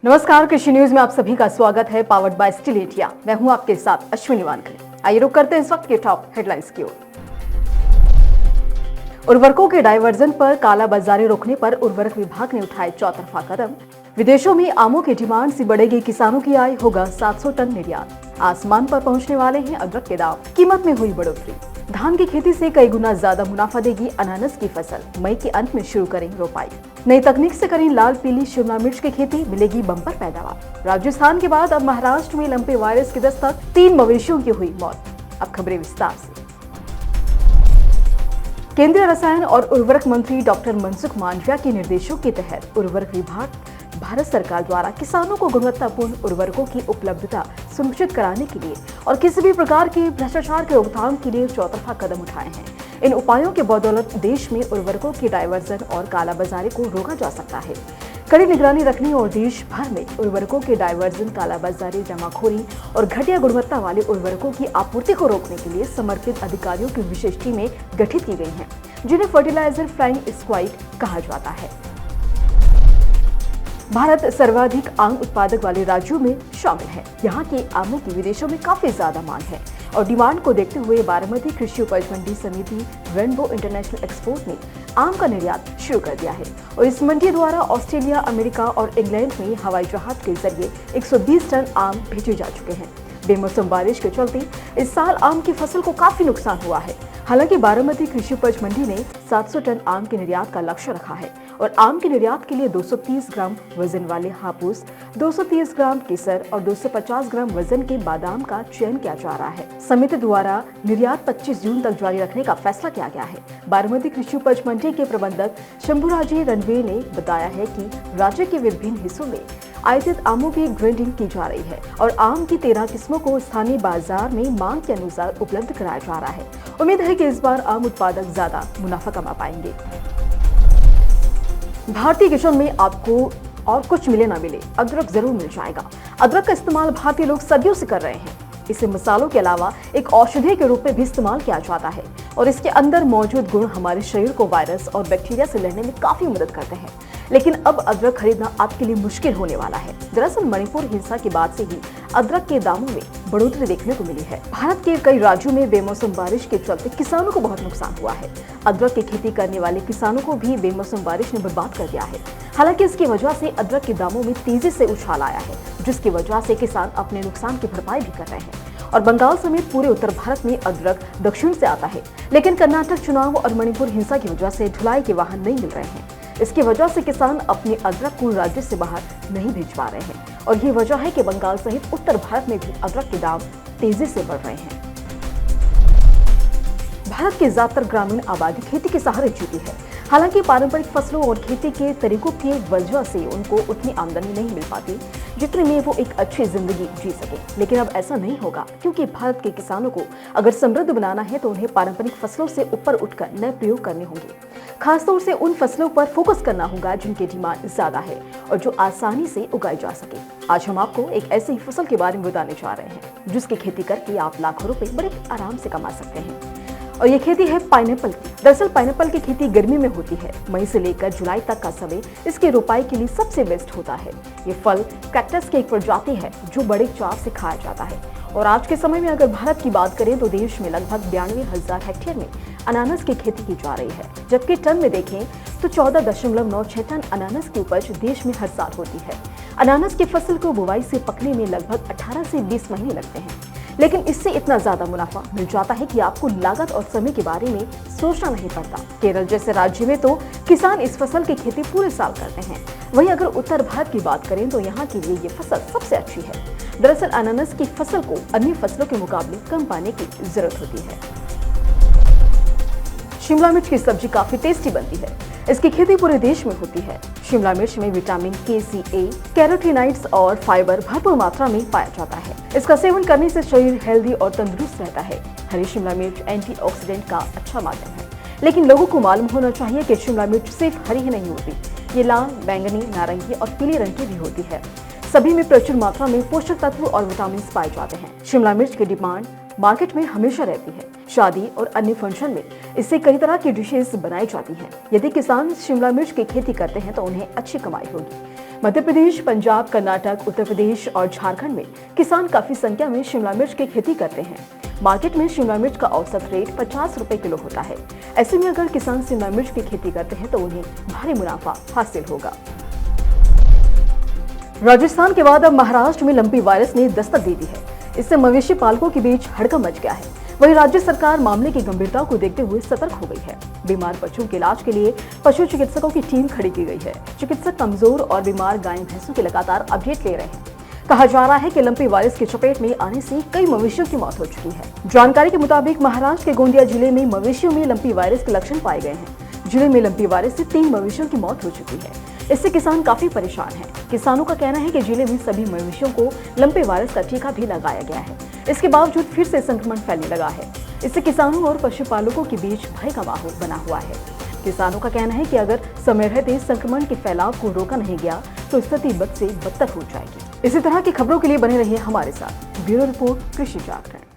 नमस्कार, कृषि न्यूज में आप सभी का स्वागत है। Powered by steel India. मैं हूं आपके साथ अश्विनी वानखड़े। आइए रुक करते हैं इस वक्त के टॉप हेडलाइंस की ओर। उर्वरकों के डायवर्जन पर कालाबाजारी रोकने पर उर्वरक विभाग ने उठाए चौतरफा कदम। विदेशों में आमों की डिमांड से बढ़ेगी किसानों की आय, होगा 700 टन निर्यात। आसमान पर पहुंचने वाले हैं अदरक के दाम, कीमत में हुई बढ़ोतरी। धान की खेती से कई गुना ज्यादा मुनाफा देगी अनानास की फसल। मई के अंत में शुरू करेंगे रोपाई। नई तकनीक से करें लाल पीली शिमला मिर्च की खेती, मिलेगी बम्पर पैदावार। राजस्थान के बाद अब महाराष्ट्र में लंपे वायरस की दस्तक, 3 मवेशियों की हुई मौत। अब खबरें विस्तार से। केंद्रीय रसायन और उर्वरक मंत्री डॉक्टर मनसुख मांडविया के निर्देशों के तहत उर्वरक विभाग भारत सरकार द्वारा किसानों को गुणवत्तापूर्ण उर्वरकों की उपलब्धता सुनिश्चित कराने के लिए और किसी भी प्रकार के भ्रष्टाचार के रोकथाम के लिए चौतरफा कदम उठाए हैं। इन उपायों के बदौलत देश में उर्वरकों की डायवर्जन और कालाबाजारी को रोका जा सकता है। कड़ी निगरानी रखने और देश भर में उर्वरकों के डायवर्जन, कालाबाजारी, जमाखोरी और घटिया गुणवत्ता वाले उर्वरकों की आपूर्ति को रोकने के लिए समर्पित अधिकारियों की विशेष टीमें गठित की गई हैं, जिन्हें फर्टिलाइजर फ्लाइंग स्क्वाड कहा जाता है। भारत सर्वाधिक आम उत्पादक वाले राज्यों में शामिल है। यहाँ के आमों की विदेशों में काफी ज्यादा मांग है और डिमांड को देखते हुए बारामती कृषि उपज मंडी समिति रेनबो इंटरनेशनल एक्सपोर्ट ने आम का निर्यात शुरू कर दिया है और इस मंडी द्वारा ऑस्ट्रेलिया, अमेरिका और इंग्लैंड में हवाई जहाज के जरिए 120 टन आम भेजे जा चुके हैं। बेमौसम बारिश के चलते इस साल आम की फसल को काफी नुकसान हुआ है। हालांकि बारामती कृषि उपज मंडी ने 700 टन आम के निर्यात का लक्ष्य रखा है और आम के निर्यात के लिए 230 ग्राम वजन वाले हापुस, 230 ग्राम केसर और 250 ग्राम वजन के बादाम का चयन किया जा रहा है। समिति द्वारा निर्यात 25 जून तक जारी रखने का फैसला किया गया है। बारामती कृषि उपज मंडी के प्रबंधक शंभुराजी रणवे ने बताया है कि राज्य के विभिन्न हिस्सों में आयातित आमों की ग्रेडिंग की जा रही है और आम की 13 किस्मों को स्थानीय बाजार में मांग के अनुसार उपलब्ध कराया जा रहा है। उम्मीद है कि इस बार आम उत्पादक ज्यादा मुनाफा कमा पाएंगे। भारतीय किचन में आपको और कुछ मिले ना मिले, अदरक जरूर मिल जाएगा। अदरक का इस्तेमाल भारतीय लोग सदियों से कर रहे हैं। इसे मसालों के अलावा एक औषधि के रूप में भी इस्तेमाल किया जाता है और इसके अंदर मौजूद गुण हमारे शरीर को वायरस और बैक्टीरिया से लड़ने में काफी मदद करते हैं। लेकिन अब अदरक खरीदना आपके लिए मुश्किल होने वाला है। दरअसल मणिपुर हिंसा के बाद से ही अदरक के दामों में बढ़ोतरी देखने को मिली है। भारत के कई राज्यों में बेमौसम बारिश के चलते किसानों को बहुत नुकसान हुआ है। अदरक की खेती करने वाले किसानों को भी बेमौसम बारिश ने बर्बाद कर दिया है। हालांकि इसकी वजह से अदरक के दामों में तेजी से उछाल आया है, जिसकी वजह से किसान अपने नुकसान की भरपाई भी कर रहे हैं। और बंगाल समेत पूरे उत्तर भारत में अदरक दक्षिण से आता है, लेकिन कर्नाटक चुनाव और मणिपुर हिंसा की वजह से ढुलाई के वाहन नहीं मिल रहे हैं। इसकी वजह से किसान अपने अदरक को राज्य से बाहर नहीं भेज पा रहे हैं और ये वजह है कि बंगाल सहित उत्तर भारत में भी अदरक के दाम तेजी से बढ़ रहे हैं। भारत की ज्यादातर ग्रामीण आबादी खेती के सहारे जीती है। हालांकि पारंपरिक फसलों और खेती के तरीकों की वजह से उनको उतनी आमदनी नहीं मिल पाती जितने में वो एक अच्छी जिंदगी जी सके। लेकिन अब ऐसा नहीं होगा, क्योंकि भारत के किसानों को अगर समृद्ध बनाना है तो उन्हें पारंपरिक फसलों से ऊपर उठकर नए प्रयोग करने होंगे। खासतौर से उन फसलों पर फोकस करना होगा जिनकी डिमांड ज्यादा है और जो आसानी से उगाई जा सके। आज हम आपको एक ऐसी फसल के बारे में बताने जा रहे हैं जिसकी खेती करके आप लाखों रुपए बड़े आराम से कमा सकते हैं, और ये खेती है पाइनएप्पल की। दरअसल पाइनएप्पल की खेती गर्मी में होती है। मई से लेकर जुलाई तक का समय इसके रोपाई के लिए सबसे बेस्ट होता है। ये फल कैक्टस की एक प्रजाति है जो बड़े चाव से खाया जाता है। और आज के समय में अगर भारत की बात करें तो देश में लगभग 92,000 हेक्टेयर में अनानास की खेती की जा रही है, जबकि टन में देखें तो 14.96 टन अनानास की उपज देश में हर साल होती है। अनानास की फसल को बुवाई से पकने में लगभग 18 से 20 महीने लगते हैं, लेकिन इससे इतना ज्यादा मुनाफा मिल जाता है कि आपको लागत और समय के बारे में सोचना नहीं पड़ता। केरल जैसे राज्य में तो किसान इस फसल की खेती पूरे साल करते हैं। वहीं अगर उत्तर भारत की बात करें तो यहाँ के लिए ये फसल सबसे अच्छी है। दरअसल अनानास की फसल को अन्य फसलों के मुकाबले कम पानी की जरूरत होती है। शिमला मिर्च की सब्जी काफी टेस्टी बनती है। इसकी खेती पूरे देश में होती है। शिमला मिर्च में विटामिन के, सी, ए, कैरोटीनॉइड्स और फाइबर भरपूर मात्रा में पाया जाता है। इसका सेवन करने से शरीर हेल्दी और तंदुरुस्त रहता है। हरी शिमला मिर्च एंटीऑक्सीडेंट का अच्छा माध्यम है, लेकिन लोगों को मालूम होना चाहिए कि शिमला मिर्च सिर्फ हरी ही नहीं होती, ये लाल, बैंगनी, नारंगी और पीले रंग की भी होती है। सभी में प्रचुर मात्रा में पोषक तत्व और विटामिन पाए जाते हैं। शिमला मिर्च की डिमांड मार्केट में हमेशा रहती है। शादी और अन्य फंक्शन में इससे कई तरह की डिशेस बनाई जाती हैं। यदि किसान शिमला मिर्च की खेती करते हैं तो उन्हें अच्छी कमाई होगी। मध्य प्रदेश, पंजाब, कर्नाटक, उत्तर प्रदेश और झारखंड में किसान काफी संख्या में शिमला मिर्च की खेती करते हैं। मार्केट में शिमला मिर्च का औसत रेट 50 रुपए किलो होता है। ऐसे में अगर किसान शिमला मिर्च की खेती करते हैं तो उन्हें भारी मुनाफा हासिल होगा। राजस्थान के बाद अब महाराष्ट्र में लंपी वायरस ने दस्तक दे दी है। इससे मवेशी पालकों के बीच हड़कंप मच गया है। वहीं राज्य सरकार मामले की गंभीरता को देखते हुए सतर्क हो गई है। बीमार पशुओं के इलाज के लिए पशु चिकित्सकों की टीम खड़ी की गई है। चिकित्सक कमजोर और बीमार गाय भैंसों की लगातार अपडेट ले रहे हैं। कहा जा रहा है कि लंपी वायरस की चपेट में आने से कई मवेशियों की मौत हो चुकी है। जानकारी के मुताबिक महाराष्ट्र के गोंदिया जिले में मवेशियों में लंपी वायरस के लक्षण पाए गए हैं। जिले में लंपी वायरस से 3 मवेशियों की मौत हो चुकी है। इससे किसान काफी परेशान हैं। किसानों का कहना है कि जिले में सभी मवेशियों को लंपी वायरस का टीका भी लगाया गया है। इसके बावजूद फिर से संक्रमण फैलने लगा है। इससे किसानों और पशुपालकों के बीच भय का माहौल बना हुआ है। किसानों का कहना है कि अगर समय रहते संक्रमण के फैलाव को रोका नहीं गया तो स्थिति बद से बदतर हो जाएगी। इसी तरह की खबरों के लिए बने रहिए हमारे साथ। ब्यूरो रिपोर्ट, कृषि जागरण।